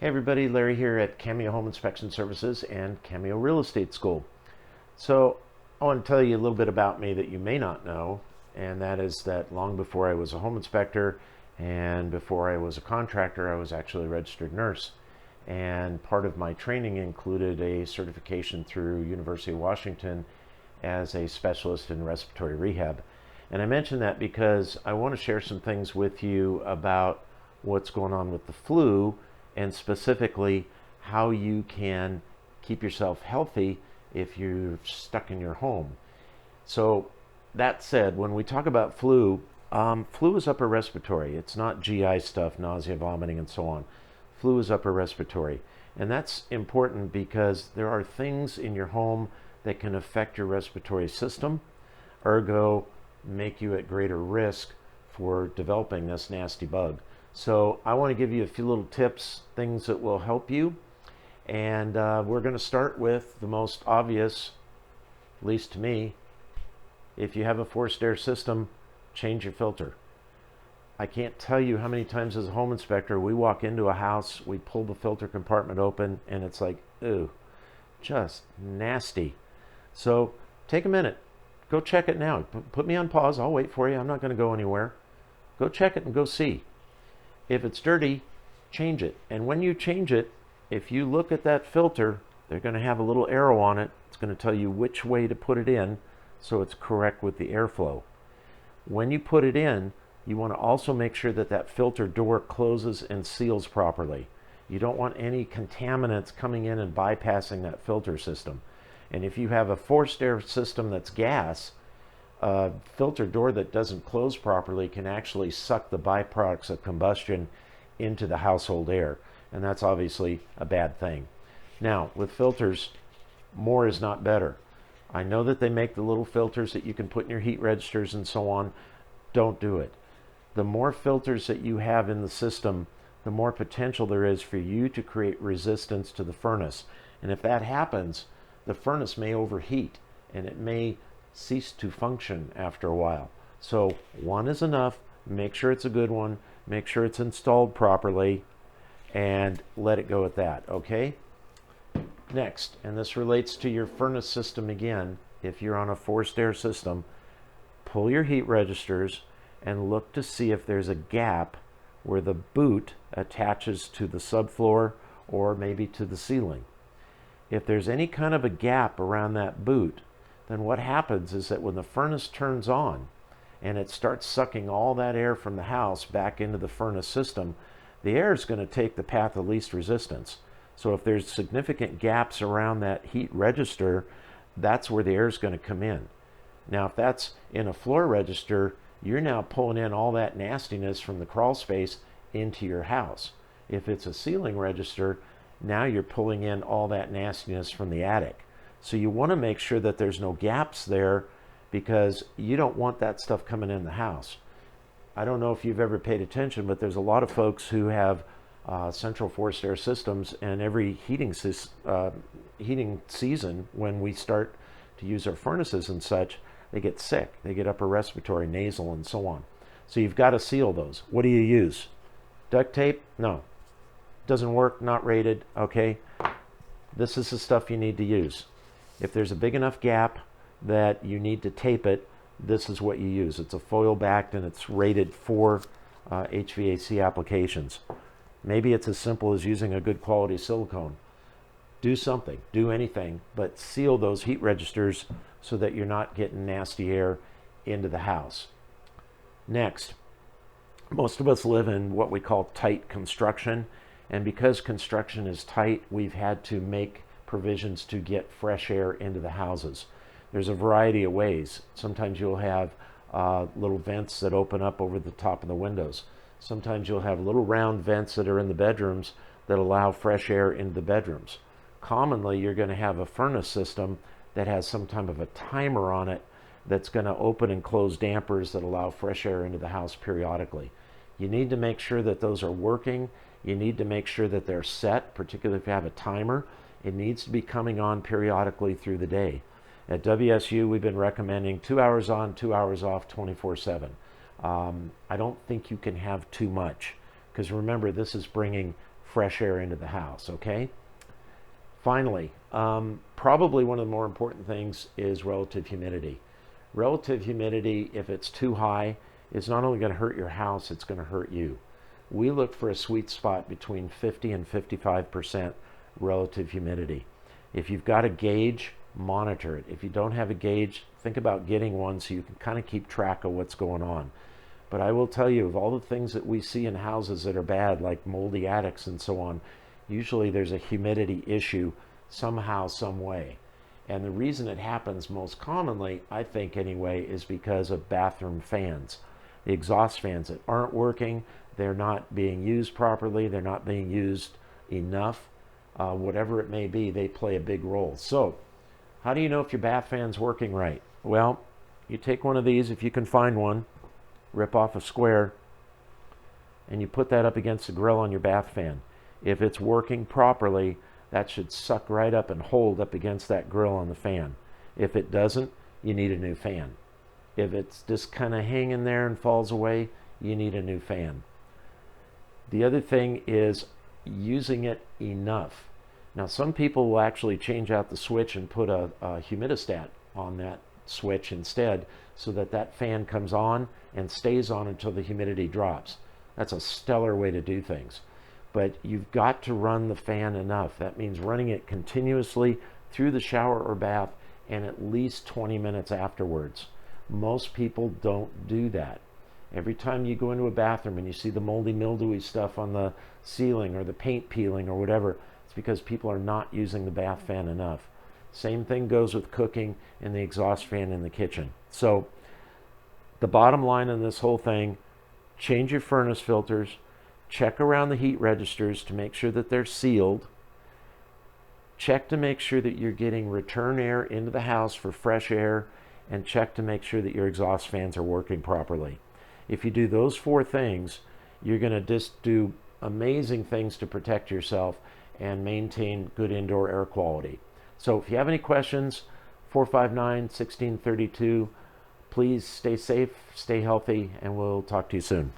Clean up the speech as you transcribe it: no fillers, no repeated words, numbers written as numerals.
Hey everybody, Larry here at Cameo Home Inspection Services and Cameo Real Estate School. So I want to tell you a little bit about me that you may not know, and that is that long before I was a home inspector and before I was a contractor, I was actually a registered nurse. And part of my training included a certification through University of Washington as a specialist in respiratory rehab. And I mention that because I want to share some things with you about what's going on with the flu, and specifically how you can keep yourself healthy if you're stuck in your home. So that said, when we talk about flu is upper respiratory. It's not GI stuff, nausea, vomiting, and so on. Flu is upper respiratory. And that's important because there are things in your home that can affect your respiratory system, ergo make you at greater risk for developing this nasty bug. So I want to give you a few little tips, things that will help you. And we're going to start with the most obvious, at least to me. If you have a forced air system, change your filter. I can't tell you how many times as a home inspector we walk into a house, we pull the filter compartment open, and it's like, ooh, just nasty. So take a minute. Go check it now. Put me on pause. I'll wait for you. I'm not going to go anywhere. Go check it and go see. If it's dirty, change it. And when you change it, if you look at that filter, they're going to have a little arrow on it. It's going to tell you which way to put it in so it's correct with the airflow. When you put it in, you want to also make sure that that filter door closes and seals properly. You don't want any contaminants coming in and bypassing that filter system. And if you have a forced air system that's gas, a filter door that doesn't close properly can actually suck the byproducts of combustion into the household air. And that's obviously a bad thing. Now, with filters, more is not better. I know that they make the little filters that you can put in your heat registers and so on. Don't do it. The more filters that you have in the system, the more potential there is for you to create resistance to the furnace. And if that happens, the furnace may overheat and it may cease to function after a while. So one is enough. Make sure it's a good one. Make sure it's installed properly and let it go at that, okay? Next, and this relates to your furnace system again, if you're on a forced air system, pull your heat registers and look to see if there's a gap where the boot attaches to the subfloor or maybe to the ceiling. If there's any kind of a gap around that boot, then what happens is that when the furnace turns on and it starts sucking all that air from the house back into the furnace system, the air is going to take the path of least resistance. So if there's significant gaps around that heat register, that's where the air is going to come in. Now, if that's in a floor register, you're now pulling in all that nastiness from the crawl space into your house. If it's a ceiling register, now you're pulling in all that nastiness from the attic. So you want to make sure that there's no gaps there because you don't want that stuff coming in the house. I don't know if you've ever paid attention, but there's a lot of folks who have central forced air systems, and every heating season when we start to use our furnaces and such, they get sick. They get upper respiratory, nasal, and so on. So you've got to seal those. What do you use? Duct tape? No. Doesn't work, not rated, okay? This is the stuff you need to use. If there's a big enough gap that you need to tape it, this is what you use. It's a foil backed and it's rated for HVAC applications. Maybe it's as simple as using a good quality silicone. Do something, do anything, but seal those heat registers so that you're not getting nasty air into the house. Next, most of us live in what we call tight construction, and because construction is tight, we've had to make provisions to get fresh air into the houses. There's a variety of ways. Sometimes you'll have little vents that open up over the top of the windows. Sometimes you'll have little round vents that are in the bedrooms that allow fresh air into the bedrooms. Commonly, you're going to have a furnace system that has some type of a timer on it that's going to open and close dampers that allow fresh air into the house periodically. You need to make sure that those are working. You need to make sure that they're set, particularly if you have a timer. It needs to be coming on periodically through the day. At WSU, we've been recommending 2 hours on, 2 hours off, 24/7. I don't think you can have too much because remember, this is bringing fresh air into the house, okay? Finally, probably one of the more important things is relative humidity. Relative humidity, if it's too high, is not only going to hurt your house, it's going to hurt you. We look for a sweet spot between 50 and 55% relative humidity. If you've got a gauge, monitor it. If you don't have a gauge, think about getting one so you can kind of keep track of what's going on. But I will tell you, of all the things that we see in houses that are bad, like moldy attics and so on, usually there's a humidity issue somehow, some way. And the reason it happens most commonly, I think anyway, is because of bathroom fans. The exhaust fans that aren't working, they're not being used properly, they're not being used enough. Whatever it may be, they play a big role. So, how do you know if your bath fan's working right? Well, you take one of these, if you can find one, rip off a square, and you put that up against the grill on your bath fan. If it's working properly, that should suck right up and hold up against that grill on the fan. If it doesn't, you need a new fan. If it's just kind of hanging there and falls away, you need a new fan. The other thing is using it enough. Now, some people will actually change out the switch and put a humidistat on that switch instead so that that fan comes on and stays on until the humidity drops. That's a stellar way to do things. But you've got to run the fan enough. That means running it continuously through the shower or bath and at least 20 minutes afterwards. Most people don't do that. Every time you go into a bathroom and you see the moldy, mildewy stuff on the ceiling or the paint peeling or whatever, it's because people are not using the bath fan enough. Same thing goes with cooking and the exhaust fan in the kitchen. So the bottom line on this whole thing, change your furnace filters, check around the heat registers to make sure that they're sealed, check to make sure that you're getting return air into the house for fresh air, and check to make sure that your exhaust fans are working properly. If you do those 4 things, you're going to just do amazing things to protect yourself and maintain good indoor air quality. So if you have any questions, 459-1632, please stay safe, stay healthy, and we'll talk to you soon.